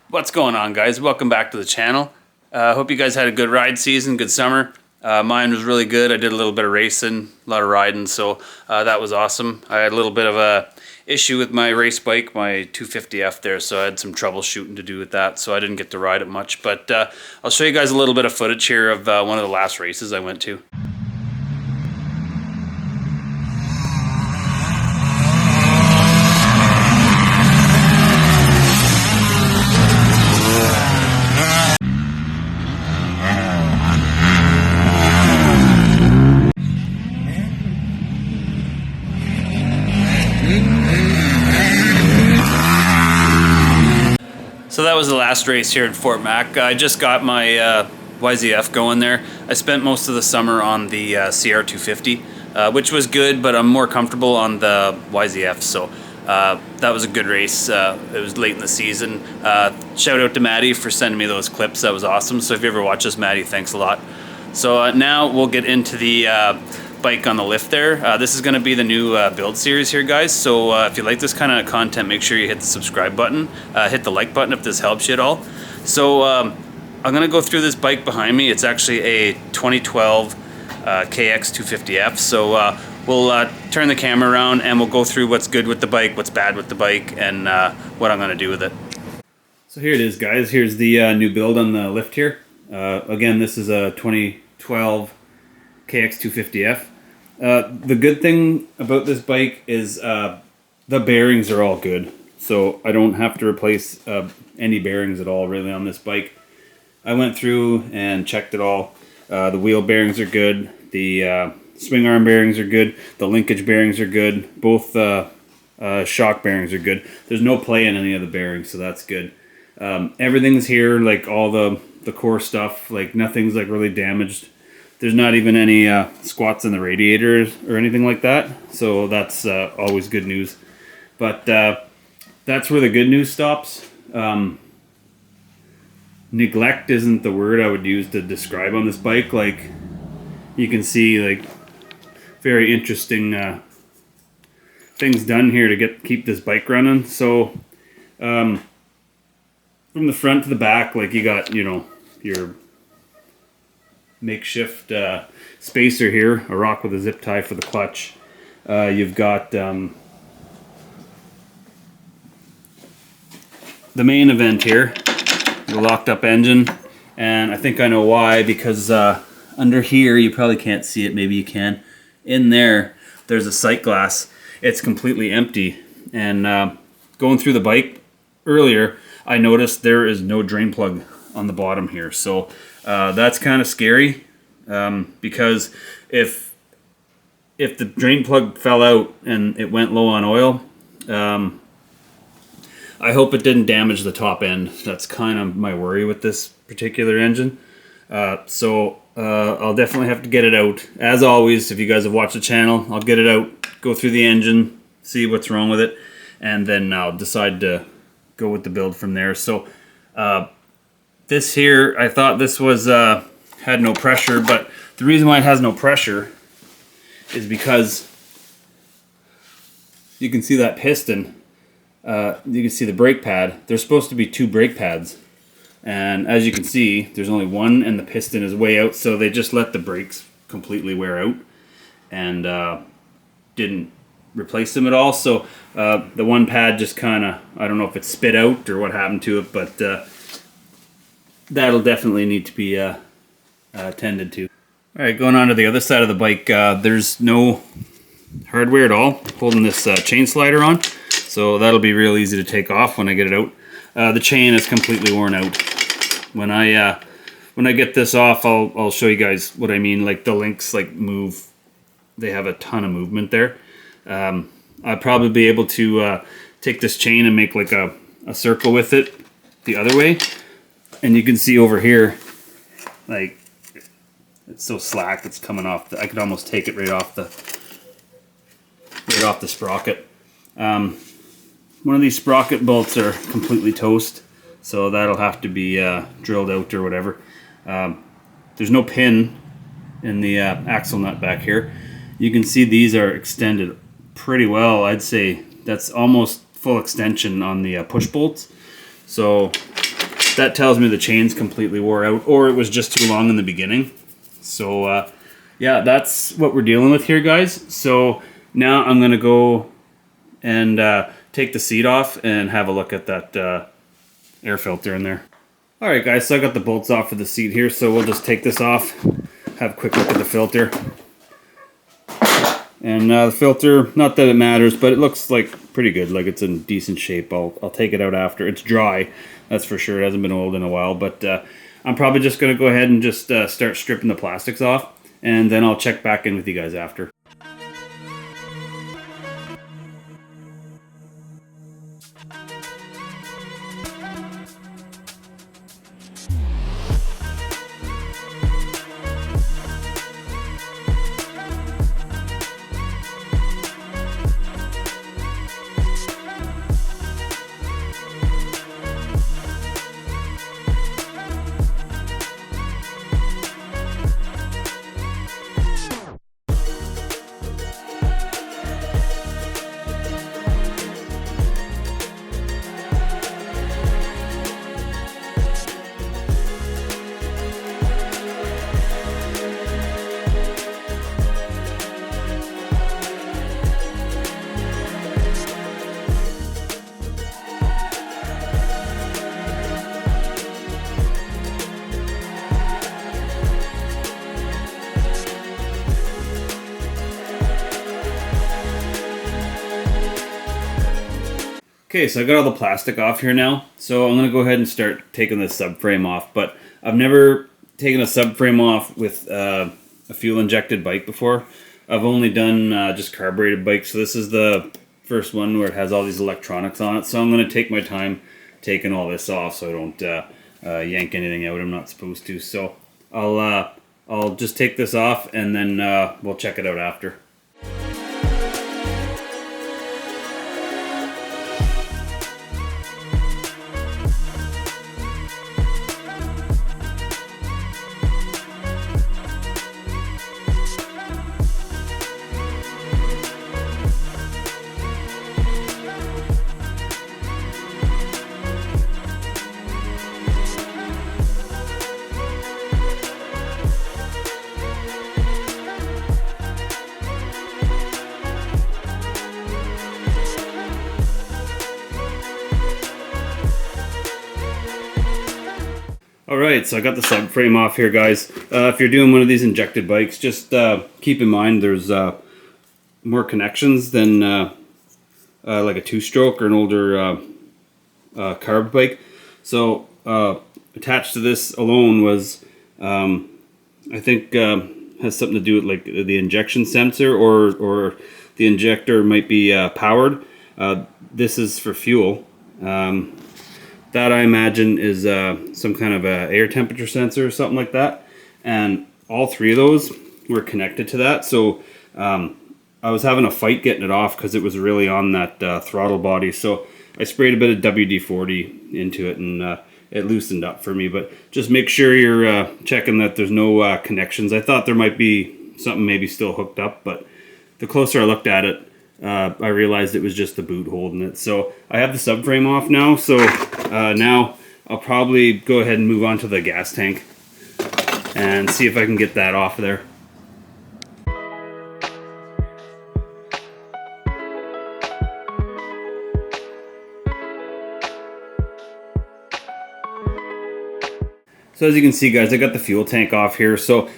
What's going on, guys? Welcome back to the channel. Hope you guys had a good ride season, good summer. Mine was really good. I did a little bit of racing, a lot of riding, so that was awesome. I had a little bit of a issue with my race bike, my 250F there, so I had some troubleshooting to do with that, so I didn't get to ride it much. But I'll show you guys a little bit of footage here of one of the last races I went to. So that was the last race here in Fort Mac. I just got my YZF going there. I spent most of the summer on the CR250, which was good, but I'm more comfortable on the YZF, so that was a good race. It was late in the season. Shout out to Maddie for sending me those clips. That was awesome. So if you ever watch this, Maddie, thanks a lot. So now we'll get into the bike on the lift there. This is going to be the new build series here, guys, so if you like this kind of content, make sure you hit the subscribe button, hit the like button if this helps you at all. So I'm going to go through this bike behind me. It's actually a 2012 KX250F, so we'll turn the camera around and we'll go through what's good with the bike, what's bad with the bike, and what I'm going to do with it. So here it is, guys. Here's the new build on the lift here. Again, this is a 2012 KX250F. The good thing about this bike is the bearings are all good, so I don't have to replace any bearings at all really on this bike. I went through and checked it all. The wheel bearings are good, the swing arm bearings are good, the linkage bearings are good, both shock bearings are good. There's no play in any of the bearings, so that's good. Everything's here, like all the core stuff, like nothing's like really damaged. There's not even any squats in the radiators or anything like that, so that's always good news. But that's where the good news stops. Neglect isn't the word I would use to describe on this bike. Like, you can see, like, very interesting things done here to keep this bike running. So from the front to the back, like, you got, you know, your makeshift spacer here, a rock with a zip tie for the clutch. You've got the main event here, the locked up engine, and I think I know why, because under here, you probably can't see it, maybe you can, in there's a sight glass. It's completely empty, and going through the bike earlier, I noticed there is no drain plug on the bottom here, so that's kind of scary, because if the drain plug fell out and it went low on oil, I hope it didn't damage the top end. That's kind of my worry with this particular engine. So I'll definitely have to get it out. As always, if you guys have watched the channel, I'll get it out, go through the engine, see what's wrong with it, and then I'll decide to go with the build from there. So this here, I thought this was had no pressure, but the reason why it has no pressure is because you can see that piston, you can see the brake pad. There's supposed to be two brake pads, and as you can see, there's only one, and the piston is way out, so they just let the brakes completely wear out and didn't replace them at all. So the one pad just kind of, I don't know if it spit out or what happened to it, but that'll definitely need to be attended to. All right, going on to the other side of the bike, there's no hardware at all holding this chain slider on, so that'll be real easy to take off when I get it out. The chain is completely worn out. When I get this off, I'll show you guys what I mean. Like, the links like move; they have a ton of movement there. I'd probably be able to take this chain and make like a circle with it the other way. And you can see over here, like, it's so slack, it's coming off. I could almost take it right off the sprocket. One of these sprocket bolts are completely toast, so that'll have to be drilled out or whatever. There's no pin in the axle nut back here. You can see these are extended pretty well. I'd say that's almost full extension on the push bolts. So that tells me the chain's completely wore out, or it was just too long in the beginning. So yeah, that's what we're dealing with here, guys. So now I'm gonna go and take the seat off and have a look at that air filter in there. Alright guys, so I got the bolts off for the seat here, so we'll just take this off, have a quick look at the filter. And the filter, not that it matters, but it looks like pretty good, like it's in decent shape. I'll take it out after. It's dry, that's for sure. It hasn't been oiled in a while, but I'm probably just going to go ahead and just start stripping the plastics off, and then I'll check back in with you guys after. Okay, so I got all the plastic off here now, so I'm going to go ahead and start taking the subframe off, but I've never taken a subframe off with a fuel-injected bike before. I've only done just carbureted bikes, so this is the first one where it has all these electronics on it, so I'm going to take my time taking all this off so I don't yank anything out I'm not supposed to. So I'll just take this off and then we'll check it out after. Alright, so I got the subframe off here, guys. If you're doing one of these injected bikes, just keep in mind there's more connections than like a two-stroke or an older carb bike. So attached to this alone was, I think, has something to do with like the injection sensor, or the injector might be powered. This is for fuel. That I imagine is some kind of a air temperature sensor or something like that, and all three of those were connected to that. So I was having a fight getting it off because it was really on that throttle body. So I sprayed a bit of WD-40 into it, and it loosened up for me. But just make sure you're checking that there's no connections. I thought there might be something maybe still hooked up, but the closer I looked at it, I realized it was just the boot holding it. So I have the subframe off now, so now I'll probably go ahead and move on to the gas tank and see if I can get that off there. So as you can see, guys, I got the fuel tank off here. So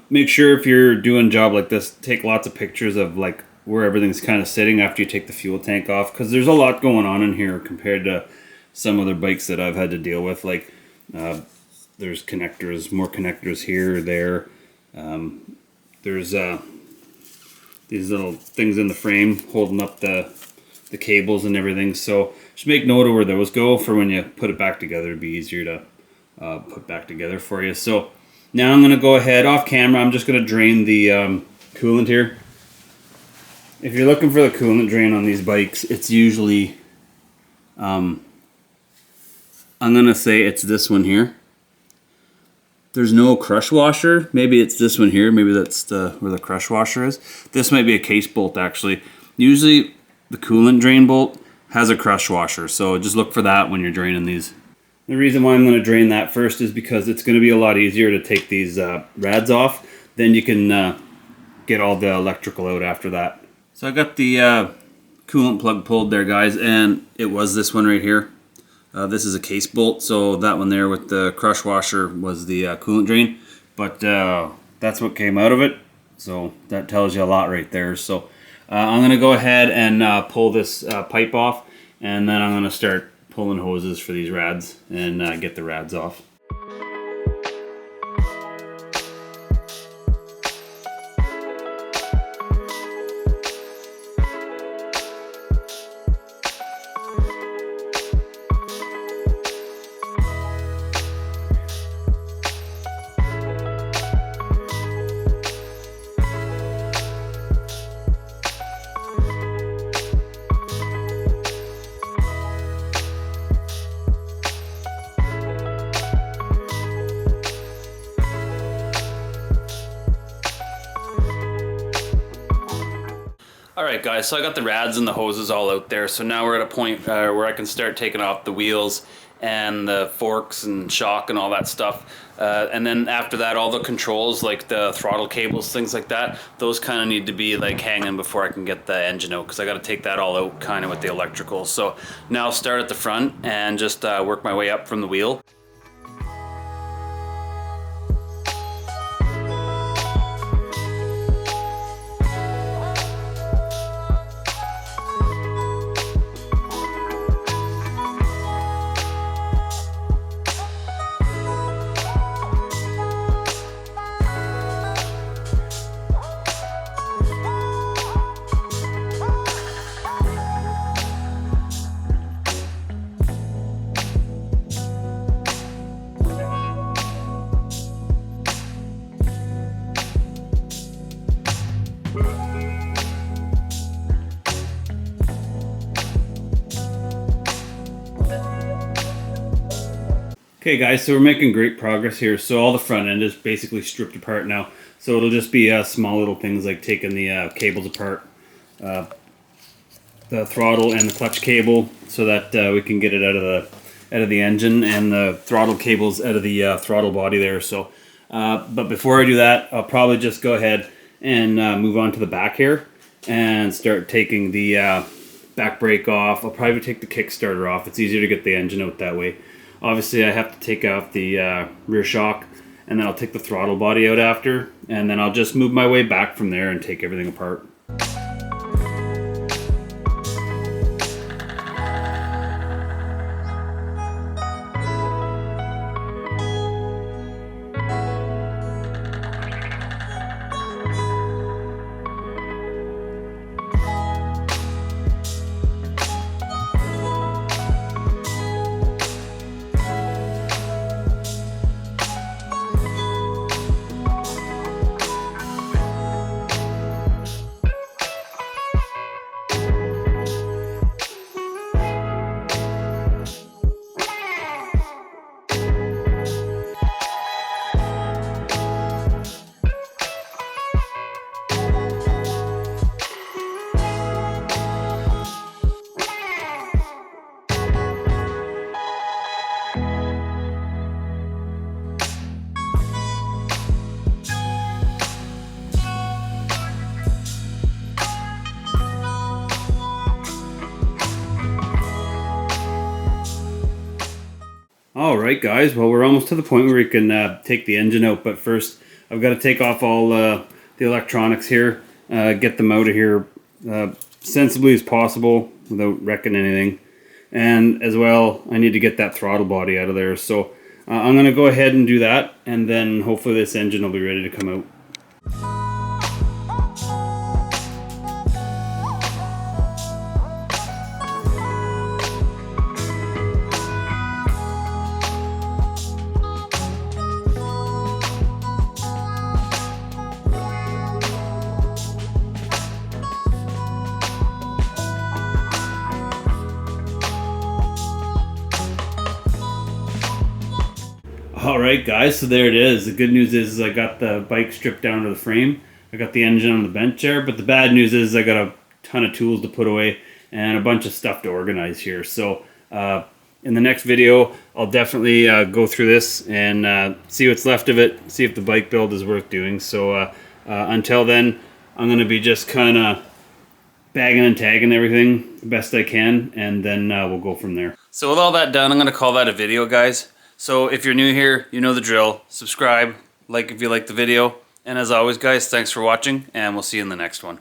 make sure if you're doing a job like this, take lots of pictures of like where everything's kind of sitting after you take the fuel tank off, because there's a lot going on in here compared to some other bikes that I've had to deal with. Like there's connectors, more connectors here, there. There's these little things in the frame holding up the cables and everything. So just make note of where those go for when you put it back together. It'd be easier to put back together for you. So now I'm going to go ahead off camera. I'm just going to drain the coolant here. If you're looking for the coolant drain on these bikes, it's usually, I'm going to say it's this one here. There's no crush washer. Maybe it's this one here. Maybe that's where the crush washer is. This might be a case bolt, actually. Usually the coolant drain bolt has a crush washer, so just look for that when you're draining these. The reason why I'm going to drain that first is because it's going to be a lot easier to take these rads off. Then you can get all the electrical out after that. So I got the coolant plug pulled there, guys, and it was this one right here. This is a case bolt, so that one there with the crush washer was the coolant drain, but that's what came out of it, so that tells you a lot right there. So I'm going to go ahead and pull this pipe off, and then I'm going to start pulling hoses for these rads and get the rads off. Alright guys, so I got the rads and the hoses all out there, so now we're at a point where I can start taking off the wheels and the forks and shock and all that stuff. And then after that, all the controls like the throttle cables, things like that, those kind of need to be like hanging before I can get the engine out, because I got to take that all out kind of with the electrical. So now I'll start at the front and just work my way up from the wheel. Okay guys, so we're making great progress here. So all the front end is basically stripped apart now. So it'll just be small little things like taking the cables apart, the throttle and the clutch cable, so that we can get it out of the engine, and the throttle cables out of the throttle body there. So, but before I do that, I'll probably just go ahead and move on to the back here and start taking the back brake off. I'll probably take the Kickstarter off. It's easier to get the engine out that way. Obviously I have to take off the rear shock, and then I'll take the throttle body out after, and then I'll just move my way back from there and take everything apart. Alright guys, well we're almost to the point where we can take the engine out, but first I've got to take off all the electronics here, get them out of here sensibly as possible without wrecking anything, and as well I need to get that throttle body out of there. So I'm going to go ahead and do that, and then hopefully this engine will be ready to come out. Alright guys, so there it is. The good news is I got the bike stripped down to the frame. I got the engine on the bench there, but the bad news is I got a ton of tools to put away and a bunch of stuff to organize here. So in the next video, I'll definitely go through this and see what's left of it, see if the bike build is worth doing. So until then, I'm going to be just kind of bagging and tagging everything the best I can, and then we'll go from there. So with all that done, I'm going to call that a video, guys. So if you're new here, you know the drill. Subscribe, like if you like the video. And as always, guys, thanks for watching, and we'll see you in the next one.